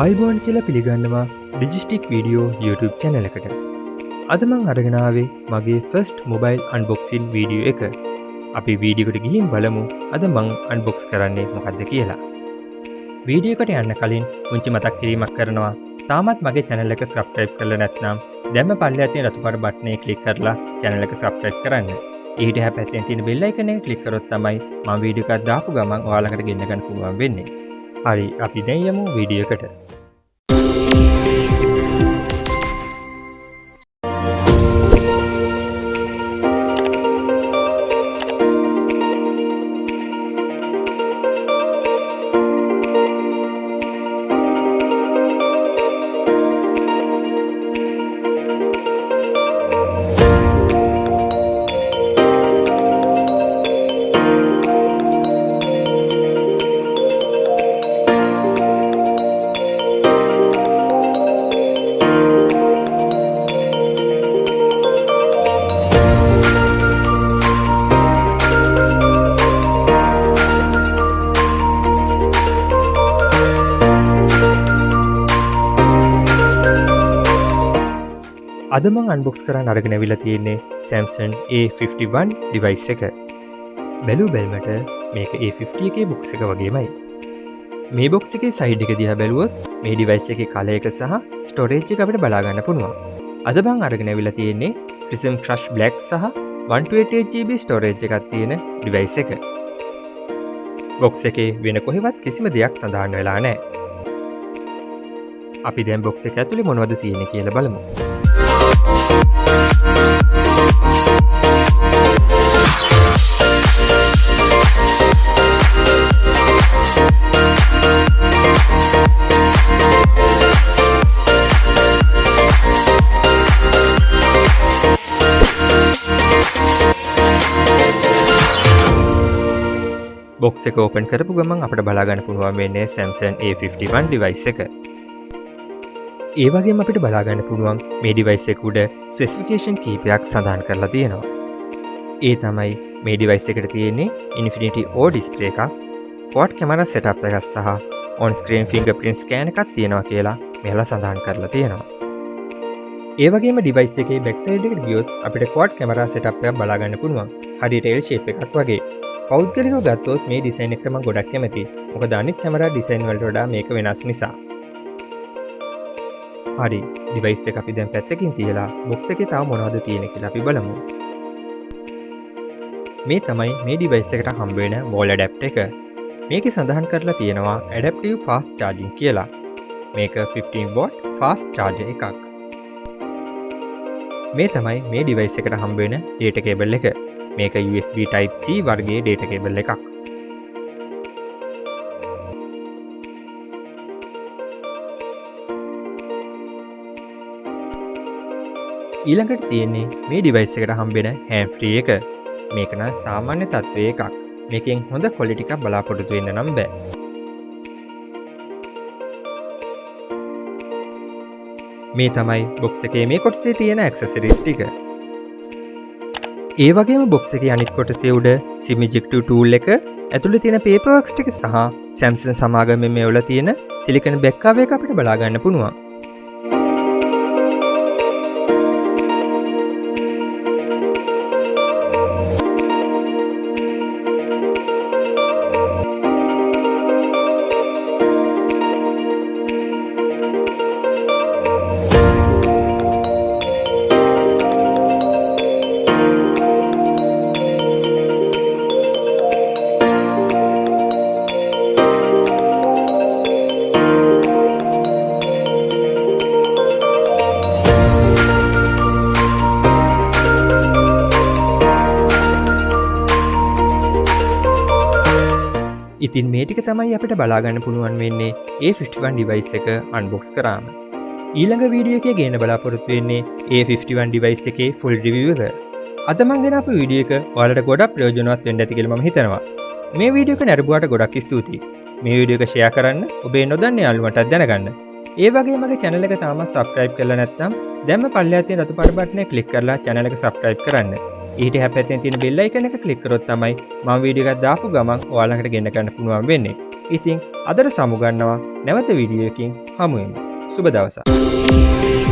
ආයිබෝන් කියලා පිළිගන්නවා ඩිජිස්ටික් video YouTube channel එකට. අද මං අරගෙන ආවේ මගේ ෆස්ට් මොබයිල් අන්බොක්සින් වීඩියෝ එක. අපි වීඩියෝ එකට ගිහින් බලමු අද මං අන්බොක්ස් කරන්නේ මොකක්ද කියලා. වීඩියෝ එකට යන්න කලින් පුංචි මතක් කිරීමක් කරනවා. තාමත් මගේ channel එක subscribe කරලා නැත්නම් දැන්ම පල්ලෙහා තියෙන රතු පාට බටන් එක click කරලා channel එක subscribe කරන්න. ඊට එහා පැත්තෙන් තියෙන bell icon එක click කරොත් තමයි මම වීඩියෝ එකක් දාපු ගමන් ඔයාලකට ගෙන්න ගන්න පුළුවන් වෙන්නේ. හරි අපි දැන් යමු වීඩියෝ එකට. අද මං අන්බොක්ස් කරන්න අරගෙන අවිලා තියෙන්නේ Samsung A51 device එක. බැලු බැලමට මේක A50 එකේ බොක්ස් එක වගේමයි. මේ බොක්ස් එකේ සයිඩ් එක දිහා බැලුවොත් මේ device එකේ කලර් එක සහ storage එක අපිට බලා ගන්න පුළුවන්. අද මං අරගෙන අවිලා තියෙන්නේ Prism Crush Black සහ 128GB storage එකක් තියෙන device එක. බොක්ස් එකේ වෙන කොහෙවත් කිසිම දෙයක් සඳහන් වෙලා නැහැ. අපි දැන් බොක්ස් එක ඇතුලේ මොනවද තියෙන්නේ කියලා බලමු. බොක්ස් එක ඕපන් කරපු ගමන් අපිට බලා ගන්න පුළුවන් වෙන්නේ Samsung A51 device එක. ඒ වගේම අපිට බලා ගන්න පුළුවන් මේ device එක උඩ specification කීපයක් සඳහන් කරලා තියෙනවා. ඒ තමයි මේ device එකට තියෙන්නේ Infinity O display එකක්, quad camera setup එකක් සහ on screen fingerprint scan එකක් තියෙනවා කියලා මෙහෙලා සඳහන් කරලා තියෙනවා. ඒ වගේම device එකේ back side එකට ගියොත් අපිට quad camera setup එකක් බලා ගන්න පුළුවන්. හරියට L shape එකක් වගේ. පෞද්ගලිකව ගත්තොත් මේ ඩිසයින් එකට මම ගොඩක් කැමතියි. මොකද අනිත් කැමරා ඩිසයින් වලට වඩා මේක වෙනස් නිසා. හරි, ඩිවයිස් එක අපි දැන් පැත්තකින් තියලා බොක්ස් එකේ තව මොනවද තියෙන්නේ කියලා අපි බලමු. මේ තමයි මේ ඩිවයිස් එකට හම්බ වෙන wall adapter එක. මේකේ සඳහන් කරලා තියෙනවා adaptive fast charging කියලා. මේක 15 watt fast charger එකක්. මේ තමයි මේ ඩිවයිස් එකට හම්බ වෙන data cable එක. මේක USB Type C වර්ගයේ data cable එකක්. ඊළඟට තියෙන්නේ මේ device එකට හම්බෙන hand free එක. මේක නම් සාමාන්‍ය තත්ත්වයේ එකක්. මේකෙන් හොඳ quality එකක් බලාපොරොත්තු වෙන්න නම් බෑ. මේ තමයි box එකේ මේ කොටසේ තියෙන accessories ටික. ඒ වගේම බොක්ස් එකේ අනිත් කොටසේ උඩ SIM ejector tool එක, ඇතුලේ තියෙන paperworks ටික සහ Samsung සමාගමේ මේවල තියෙන silicon back cover එක අපිට බලා ගන්න පුළුවන්. ඉතින් මේ ටික තමයි අපිට බලා ගන්න පුළුවන් වෙන්නේ A51 device එක unbox කරාම. ඊළඟ වීඩියෝ එකේ ගේන්න බලාපොරොත්තු වෙන්නේ A51 device එකේ full review එක. අද මම ගෙන ආපු වීඩියෝ එක ඔයාලට ගොඩක් ප්‍රයෝජනවත් වෙන්න ඇති කියලා මම හිතනවා. මේ වීඩියෝ එක නරඹුවාට ගොඩක් ස්තුතියි. මේ වීඩියෝ එක share කරන්න, ඔබේ නොදන්න යාළුවන්ටත් දැනගන්න. ඒ වගේ මගේ channel එක තාමත් subscribe කරලා නැත්නම් දැන්ම පල්ලෙහා තියෙන රතු පාට බටන් එක ක්ලික් කරලා channel එක subscribe කරන්න. ඊට එහා පැත්තෙන් තියෙන bell icon එක ක්ලික් කරොත් තමයි මම වීඩියෝ එකක් දාපු ගමන් ඔයාලා ළඟට ගෙන්න ගන්න පුළුවන් වෙන්නේ. ඉතින් අදට සමු ගන්නවා නැවත වීඩියෝ එකකින් හමු වෙමු. සුබ දවසක්.